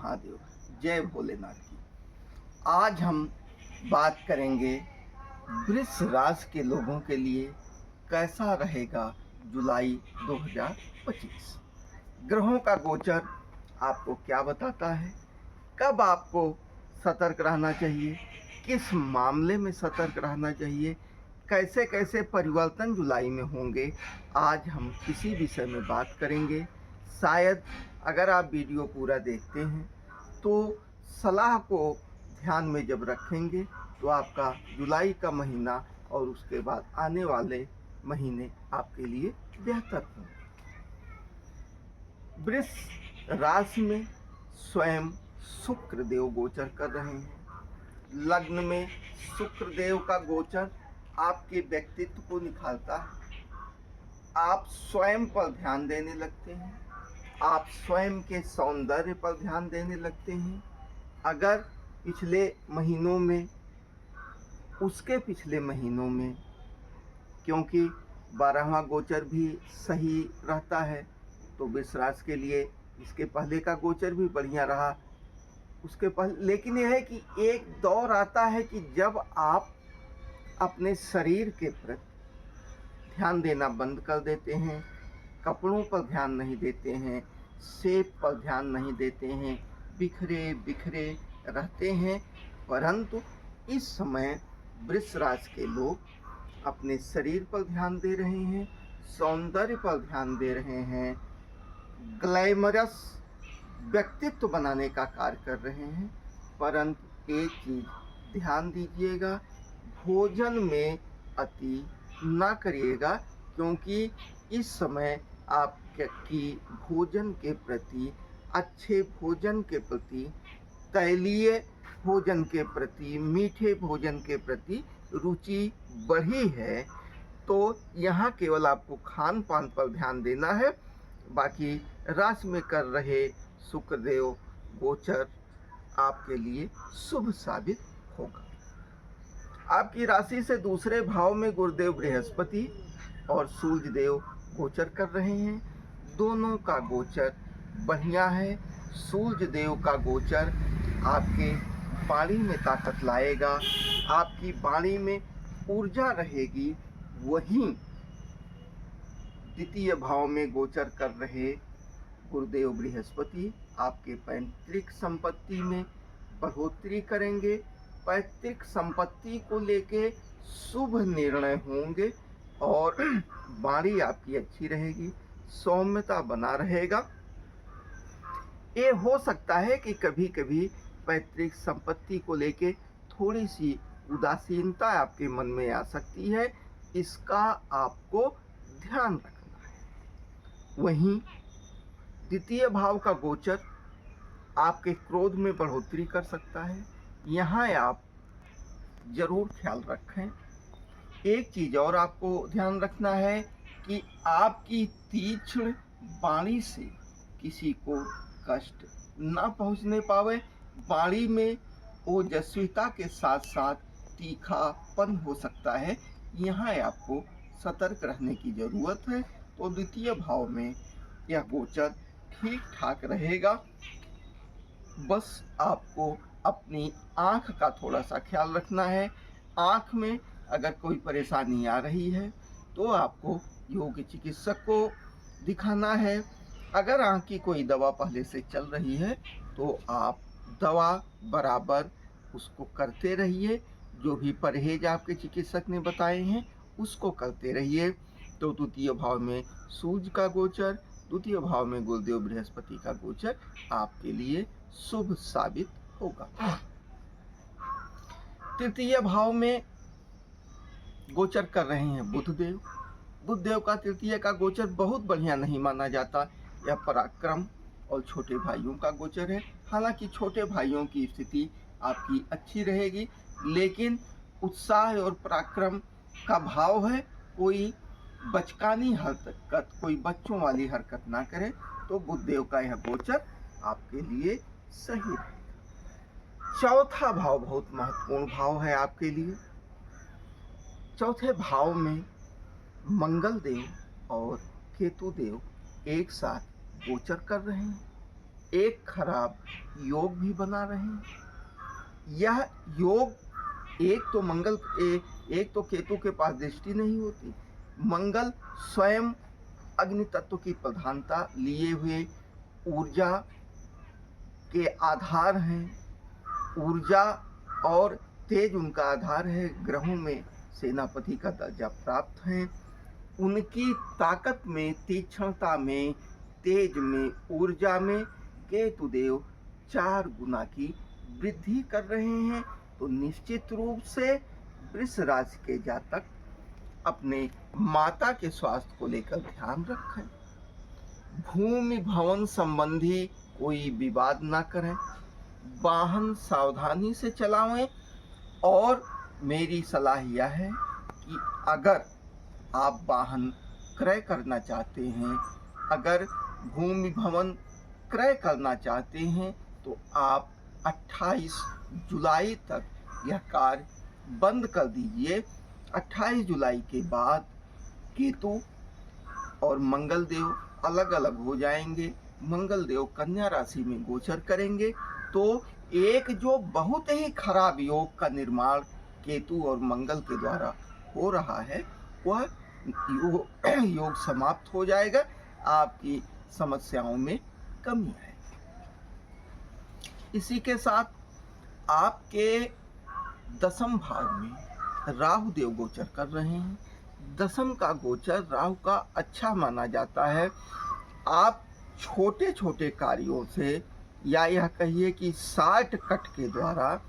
महादेव। जय भोलेनाथ की। आज हम बात करेंगे वृष राशि के लोगों के लिए कैसा रहेगा जुलाई 2025। ग्रहों का गोचर आपको क्या बताता है, कब आपको सतर्क रहना चाहिए, किस मामले में सतर्क रहना चाहिए, कैसे कैसे परिवर्तन जुलाई में होंगे, आज हम इसी विषय में बात करेंगे। शायद अगर आप वीडियो पूरा देखते हैं तो सलाह को ध्यान में जब रखेंगे तो आपका जुलाई का महीना और उसके बाद आने वाले महीने आपके लिए बेहतर होंगे। वृष राशि में स्वयं शुक्र देव गोचर कर रहे हैं। लग्न में शुक्र देव का गोचर आपके व्यक्तित्व को निखारता है। आप स्वयं पर ध्यान देने लगते हैं, आप स्वयं के सौंदर्य पर ध्यान देने लगते हैं। अगर पिछले महीनों में, उसके पिछले महीनों में, क्योंकि 12वां गोचर भी सही रहता है तो वृष राशि के लिए इसके पहले का गोचर भी बढ़िया रहा। उसके पहले लेकिन यह है कि एक दौर आता है कि जब आप अपने शरीर के प्रति ध्यान देना बंद कर देते हैं, कपड़ों पर ध्यान नहीं देते हैं, शेप पर ध्यान नहीं देते हैं, बिखरे बिखरे रहते हैं। परंतु इस समय वृष राशि के लोग अपने शरीर पर ध्यान दे रहे हैं, सौंदर्य पर ध्यान दे रहे हैं, ग्लैमरस व्यक्तित्व बनाने का कार्य कर रहे हैं। परंतु एक चीज ध्यान दीजिएगा, भोजन में अति ना करिएगा, क्योंकि इस समय आपकी भोजन के प्रति, अच्छे भोजन के प्रति, तैलीय भोजन के प्रति, मीठे भोजन के प्रति रुचि बढ़ी है। तो यहाँ केवल आपको खान पान पर ध्यान देना है। बाकी राशि में कर रहे शुक्रदेव गोचर आपके लिए शुभ साबित होगा। आपकी राशि से दूसरे भाव में गुरुदेव बृहस्पति और सूर्य देव गोचर कर रहे हैं। दोनों का गोचर बढ़िया है। सूर्य देव का गोचर आपके वाणी में ताकत लाएगा, आपकी वाणी में ऊर्जा रहेगी। वहीं द्वितीय भाव में गोचर कर रहे गुरुदेव बृहस्पति आपके पैतृक संपत्ति में बढ़ोतरी करेंगे। पैतृक संपत्ति को लेके शुभ निर्णय होंगे और वाणी आपकी अच्छी रहेगी, सौम्यता बना रहेगा। ये हो सकता है कि कभी कभी पैतृक संपत्ति को लेके थोड़ी सी उदासीनता आपके मन में आ सकती है, इसका आपको ध्यान रखना है। वहीं द्वितीय भाव का गोचर आपके क्रोध में बढ़ोतरी कर सकता है, यहाँ आप जरूर ख्याल रखें। एक चीज और आपको ध्यान रखना है कि आपकी तीक्ष्ण वाणी से किसी को कष्ट ना पहुंचने पावे। वाणी में ओजस्विता के साथ साथ तीखापन हो सकता है, यहाँ आपको सतर्क रहने की जरूरत है। तो द्वितीय भाव में यह गोचर ठीक ठाक रहेगा। बस आपको अपनी आँख का थोड़ा सा ख्याल रखना है। आँख में अगर कोई परेशानी आ रही है तो आपको योग चिकित्सक को दिखाना है। अगर आँख की कोई दवा पहले से चल रही है तो आप दवा बराबर उसको करते रहिए, जो भी परहेज आपके चिकित्सक ने बताए हैं उसको करते रहिए। तो द्वितीय भाव में सूर्य का गोचर, द्वितीय भाव में गुरुदेव बृहस्पति का गोचर आपके लिए शुभ साबित होगा। तृतीय भाव में गोचर कर रहे हैं बुधदेव। बुधदेव का तृतीय का गोचर बहुत बढ़िया नहीं माना जाता। यह पराक्रम और छोटे भाइयों का गोचर है। हालांकि छोटे भाइयों की स्थिति आपकी अच्छी रहेगी, लेकिन उत्साह और पराक्रम का भाव है। कोई बचकानी हरकत, कोई बच्चों वाली हरकत ना करे, तो बुधदेव का यह गोचर आपके लिए सही है। चौथा भाव बहुत महत्वपूर्ण भाव है आपके लिए। चौथे भाव में मंगल देव और केतु देव एक साथ गोचर कर रहे हैं। एक खराब योग भी बना रहे हैं। यह योग एक तो केतु के पास दृष्टि नहीं होती। मंगल स्वयं अग्नि तत्व की प्रधानता लिए हुए ऊर्जा के आधार हैं। ऊर्जा और तेज उनका आधार है। ग्रहों में सेनापति का दर्जा प्राप्त है। उनकी ताकत में, तीक्ष्णता में, तेज में, ऊर्जा में केतुदेव 4 गुना की वृद्धि कर रहे हैं। तो निश्चित रूप से वृष राशि के जातक अपने माता के स्वास्थ्य को लेकर ध्यान रखें। भूमि भवन संबंधी कोई विवाद ना करें। वाहन सावधानी से चलाएं। और मेरी सलाह यह है कि अगर आप वाहन क्रय करना चाहते हैं, अगर भूमि भवन क्रय करना चाहते हैं, तो आप 28 जुलाई तक यह कार्य बंद कर दीजिए। 28 जुलाई के बाद केतु और मंगल देव अलग अलग हो जाएंगे। मंगल देव कन्या राशि में गोचर करेंगे। तो एक जो बहुत ही खराब योग का निर्माण केतु और मंगल के द्वारा हो रहा है, वह योग समाप्त हो जाएगा। आपकी समस्याओं में कमी आएगी। इसी के साथ आपके 10वें भाव में राहु देव गोचर कर रहे हैं। 10वें का गोचर राहु का अच्छा माना जाता है। आप छोटे छोटे कार्यों से, या यह कहिए कि शॉर्टकट के द्वारा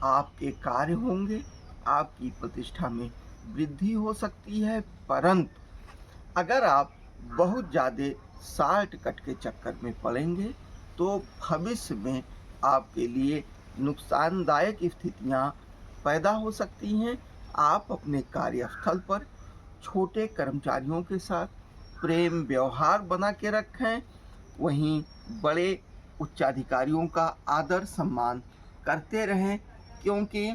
आपके कार्य होंगे। आपकी प्रतिष्ठा में वृद्धि हो सकती है। परंतु अगर आप बहुत ज़्यादा शॉर्टकट के चक्कर में पड़ेंगे तो भविष्य में आपके लिए नुकसानदायक स्थितियां पैदा हो सकती हैं। आप अपने कार्यस्थल पर छोटे कर्मचारियों के साथ प्रेम व्यवहार बना के रखें। वहीं बड़े उच्चाधिकारियों का आदर सम्मान करते रहें, क्योंकि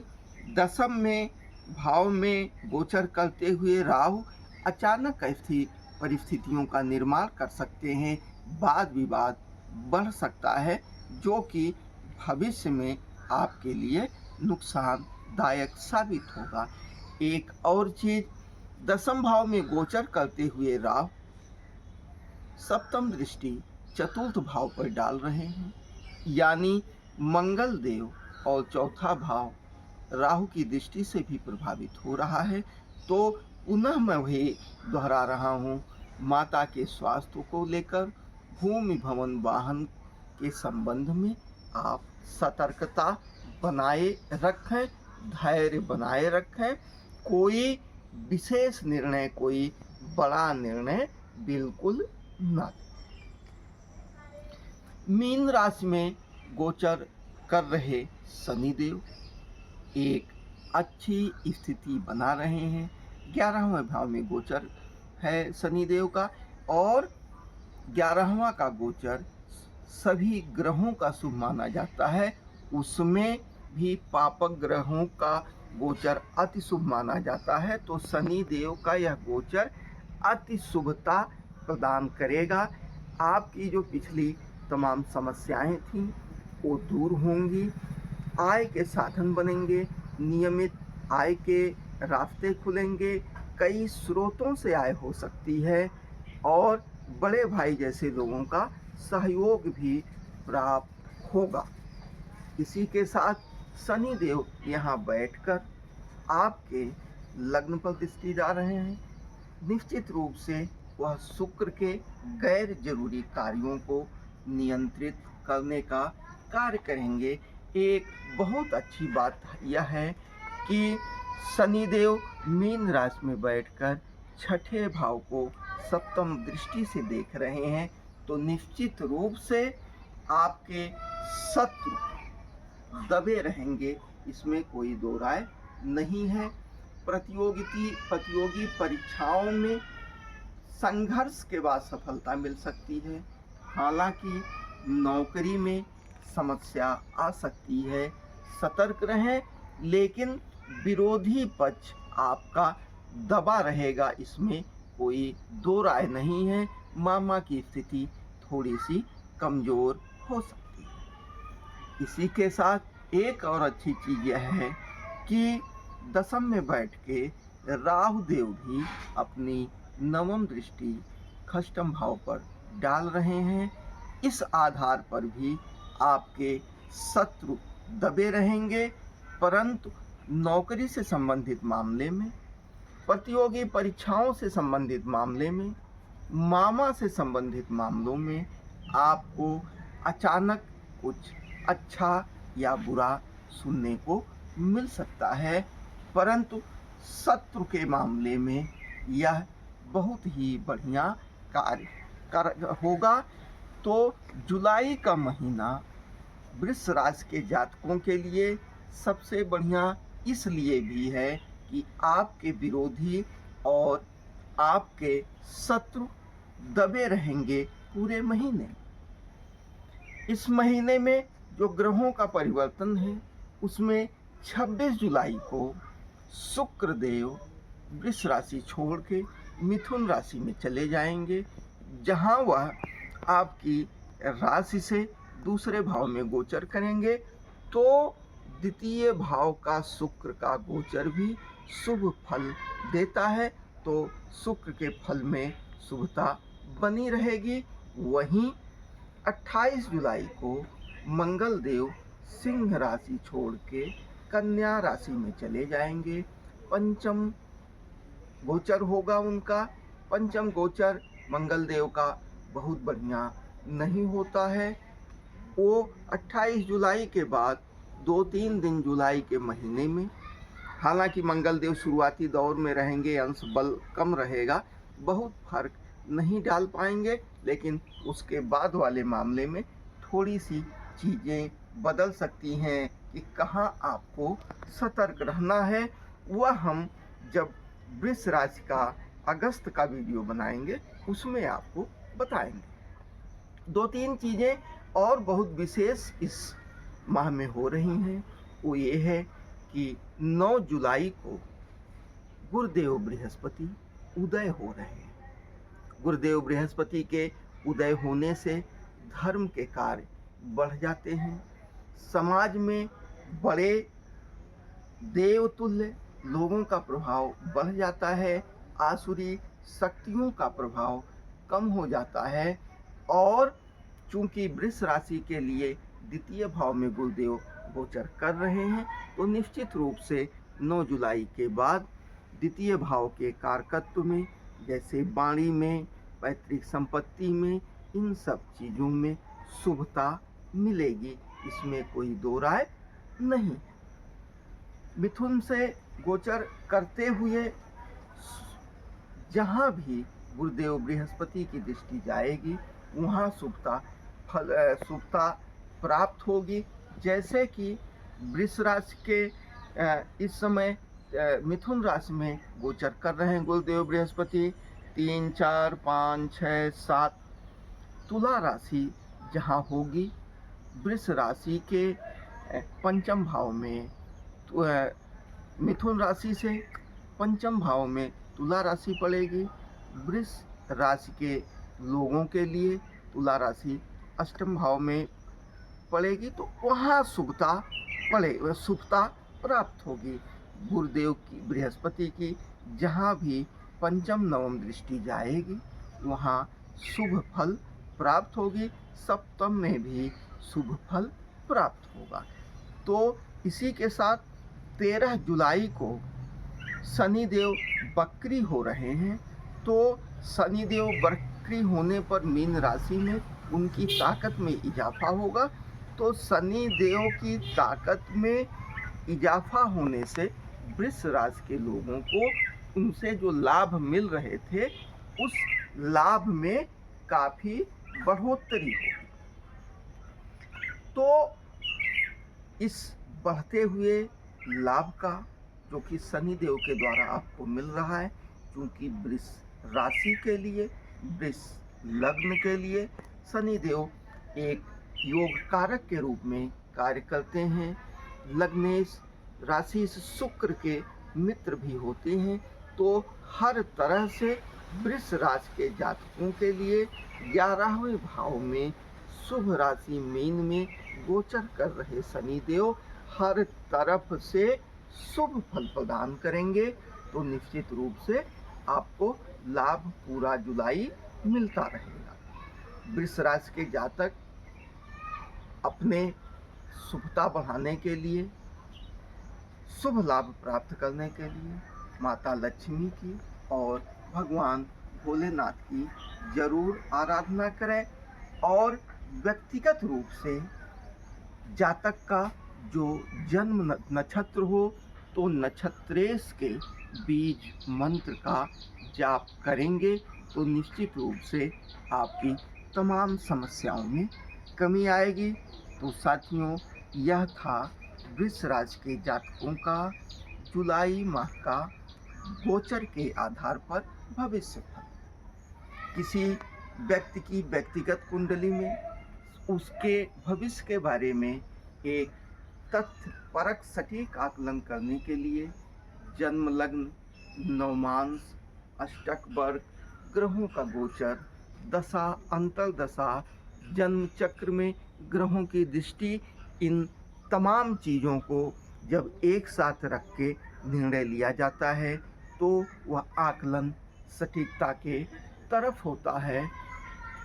10वें में भाव में गोचर करते हुए राहु अचानक ऐसी परिस्थितियों का निर्माण कर सकते हैं। वाद विवाद बढ़ सकता है, जो कि भविष्य में आपके लिए नुकसानदायक साबित होगा। एक और चीज, 10वें भाव में गोचर करते हुए राहु 7वीं दृष्टि 4th भाव पर डाल रहे हैं। यानी मंगल देव और 4था भाव राहु की दृष्टि से भी प्रभावित हो रहा है। तो पुनः मैं वही दोहरा रहा हूँ, माता के स्वास्थ्य को लेकर, भूमि भवन वाहन के संबंध में आप सतर्कता बनाए रखें, धैर्य बनाए रखें। कोई विशेष निर्णय, कोई बड़ा निर्णय बिल्कुल न लें। मीन राशि में गोचर कर रहे शनिदेव एक अच्छी स्थिति बना रहे हैं। 11वें भाव में गोचर है शनिदेव का, और 11वां का गोचर सभी ग्रहों का शुभ माना जाता है। उसमें भी पापक ग्रहों का गोचर अति शुभ माना जाता है। तो शनि देव का यह गोचर अति शुभता प्रदान करेगा। आपकी जो पिछली तमाम समस्याएं थीं वो दूर होंगी। आय के साधन बनेंगे, नियमित आय के रास्ते खुलेंगे। कई स्रोतों से आय हो सकती है, और बड़े भाई जैसे लोगों का सहयोग भी प्राप्त होगा। इसी के साथ शनि देव यहाँ बैठकर आपके लग्न पर दृष्टि डाल रहे हैं। निश्चित रूप से वह शुक्र के गैर जरूरी कार्यों को नियंत्रित करने का कार्य करेंगे। एक बहुत अच्छी बात यह है कि शनिदेव मीन राशि में बैठकर 6ठे भाव को 7वीं दृष्टि से देख रहे हैं। तो निश्चित रूप से आपके शत्रु दबे रहेंगे, इसमें कोई दो राय नहीं है। प्रतियोगी परीक्षाओं में संघर्ष के बाद सफलता मिल सकती है। हालांकि नौकरी में समस्या आ सकती है, सतर्क रहें। लेकिन विरोधी पक्ष आपका दबा रहेगा, इसमें कोई दो राय नहीं है। मामा की स्थिति थोड़ी सी कमज़ोर हो सकती है। इसी के साथ एक और अच्छी चीज यह है कि दशम में बैठ के राहु देव भी अपनी नवम दृष्टि खष्टम भाव पर डाल रहे हैं। इस आधार पर भी आपके शत्रु दबे रहेंगे, परंतु नौकरी से संबंधित मामले में, प्रतियोगी परीक्षाओं से संबंधित मामले में, मामा से संबंधित मामलों में आपको अचानक कुछ अच्छा या बुरा सुनने को मिल सकता है, परंतु शत्रु के मामले में यह बहुत ही बढ़िया कार्य होगा। तो जुलाई का महीना वृष राशि के जातकों के लिए सबसे बढ़िया इसलिए भी है कि आपके विरोधी और आपके शत्रु दबे रहेंगे पूरे महीने। इस महीने में जो ग्रहों का परिवर्तन है उसमें 26 जुलाई को शुक्र देव वृष राशि छोड़ के मिथुन राशि में चले जाएंगे, जहां वह आपकी राशि से दूसरे भाव में गोचर करेंगे। तो द्वितीय भाव का शुक्र का गोचर भी शुभ फल देता है, तो शुक्र के फल में शुभता बनी रहेगी। वहीं 28 जुलाई को मंगल देव सिंह राशि छोड़ के कन्या राशि में चले जाएंगे। पंचम गोचर होगा उनका। पंचम गोचर मंगल देव का बहुत बढ़िया नहीं होता है। वो 28 जुलाई के बाद 2-3 दिन जुलाई के महीने में, हालांकि मंगल देव शुरुआती दौर में रहेंगे, अंश बल कम रहेगा, बहुत फर्क नहीं डाल पाएंगे, लेकिन उसके बाद वाले मामले में थोड़ी सी चीज़ें बदल सकती हैं कि कहाँ आपको सतर्क रहना है। वह हम जब वृष राशि का अगस्त का वीडियो बनाएंगे उसमें आपको बताएंगे। 2-3 चीज़ें और बहुत विशेष इस माह में हो रही हैं। वो ये है कि 9 जुलाई को गुरुदेव बृहस्पति उदय हो रहे हैं। गुरुदेव बृहस्पति के उदय होने से धर्म के कार्य बढ़ जाते हैं, समाज में बड़े देवतुल्य लोगों का प्रभाव बढ़ जाता है, आसुरी शक्तियों का प्रभाव कम हो जाता है। और चूंकि वृष राशि के लिए द्वितीय भाव में गुरुदेव गोचर कर रहे हैं, तो निश्चित रूप से 9 जुलाई के बाद द्वितीय भाव के कारकत्व में, जैसे वाणी में, पैतृक संपत्ति में, इन सब चीज़ों में शुभता मिलेगी, इसमें कोई दो राय नहीं। मिथुन से गोचर करते हुए जहाँ भी गुरुदेव बृहस्पति की दृष्टि जाएगी वहाँ शुभता प्राप्त होगी। जैसे कि वृष राशि के इस समय मिथुन राशि में गोचर कर रहे हैं गुरुदेव बृहस्पति, 3, 4, 5, 6, 7 तुला राशि जहाँ होगी, वृष राशि के पंचम भाव में मिथुन राशि से पंचम भाव में तुला राशि पड़ेगी। वृष राशि के लोगों के लिए तुला राशि अष्टम भाव में पड़ेगी, तो वहाँ शुभता प्राप्त होगी। गुरुदेव की बृहस्पति की जहाँ भी पंचम नवम दृष्टि जाएगी वहाँ शुभ फल प्राप्त होगी, सप्तम में भी शुभ फल प्राप्त होगा। तो इसी के साथ 13 जुलाई को शनिदेव वक्री हो रहे हैं, तो शनिदेव वक्री होने पर मीन राशि में उनकी ताकत में इजाफा होगा। तो शनिदेव की ताकत में इजाफा होने से वृष राशि के लोगों को उनसे जो लाभ मिल रहे थे उस लाभ में काफ़ी बढ़ोतरी होगी। तो इस बढ़ते हुए लाभ का जो कि शनिदेव के द्वारा आपको मिल रहा है, क्योंकि वृष राशि के लिए, वृष लग्न के लिए शनिदेव एक योग कारक के रूप में कार्य करते हैं। लग्नेश राशि से शुक्र के मित्र भी होते हैं, तो हर तरह से वृष राशि के जातकों के लिए 11वें भाव में शुभ राशि मीन में गोचर कर रहे शनिदेव हर तरफ से शुभ फल प्रदान करेंगे, तो निश्चित रूप से आपको लाभ पूरा जुलाई मिलता रहेगा। वृष राशि के जातक अपने शुभता बढ़ाने के लिए, शुभ लाभ प्राप्त करने के लिए माता लक्ष्मी की और भगवान भोलेनाथ की जरूर आराधना करें। और व्यक्तिगत रूप से जातक का जो जन्म नक्षत्र हो तो नक्षत्रेश के बीज मंत्र का जाप करेंगे तो निश्चित रूप से आपकी तमाम समस्याओं में कमी आएगी। तो साथियों, यह था वृष राशि के जातकों का जुलाई माह का गोचर के आधार पर भविष्य फल। किसी व्यक्ति की व्यक्तिगत कुंडली में उसके भविष्य के बारे में एक तथ्य परक सटीक आकलन करने के लिए जन्म लग्न, नवमांश, अष्टक वर्ग, ग्रहों का गोचर, दशा, अंतर्दशा, जन्म चक्र में ग्रहों की दृष्टि, इन तमाम चीज़ों को जब एक साथ रख के निर्णय लिया जाता है तो वह आकलन सटीकता के तरफ होता है।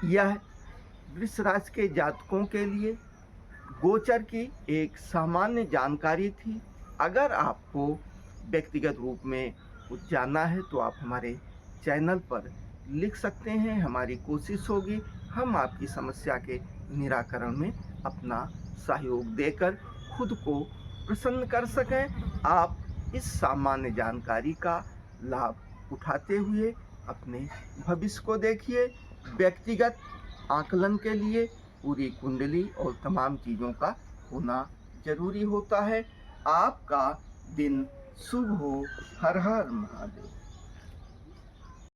यह वृष राशि के जातकों के लिए गोचर की एक सामान्य जानकारी थी। अगर आपको व्यक्तिगत रूप में कुछ जानना है तो आप हमारे चैनल पर लिख सकते हैं। हमारी कोशिश होगी हम आपकी समस्या के निराकरण में अपना सहयोग देकर खुद को प्रसन्न कर सकें। आप इस सामान्य जानकारी का लाभ उठाते हुए अपने भविष्य को देखिए। व्यक्तिगत आकलन के लिए पूरी कुंडली और तमाम चीज़ों का होना जरूरी होता है। आपका दिन शुभ हो। हर हर महादेव।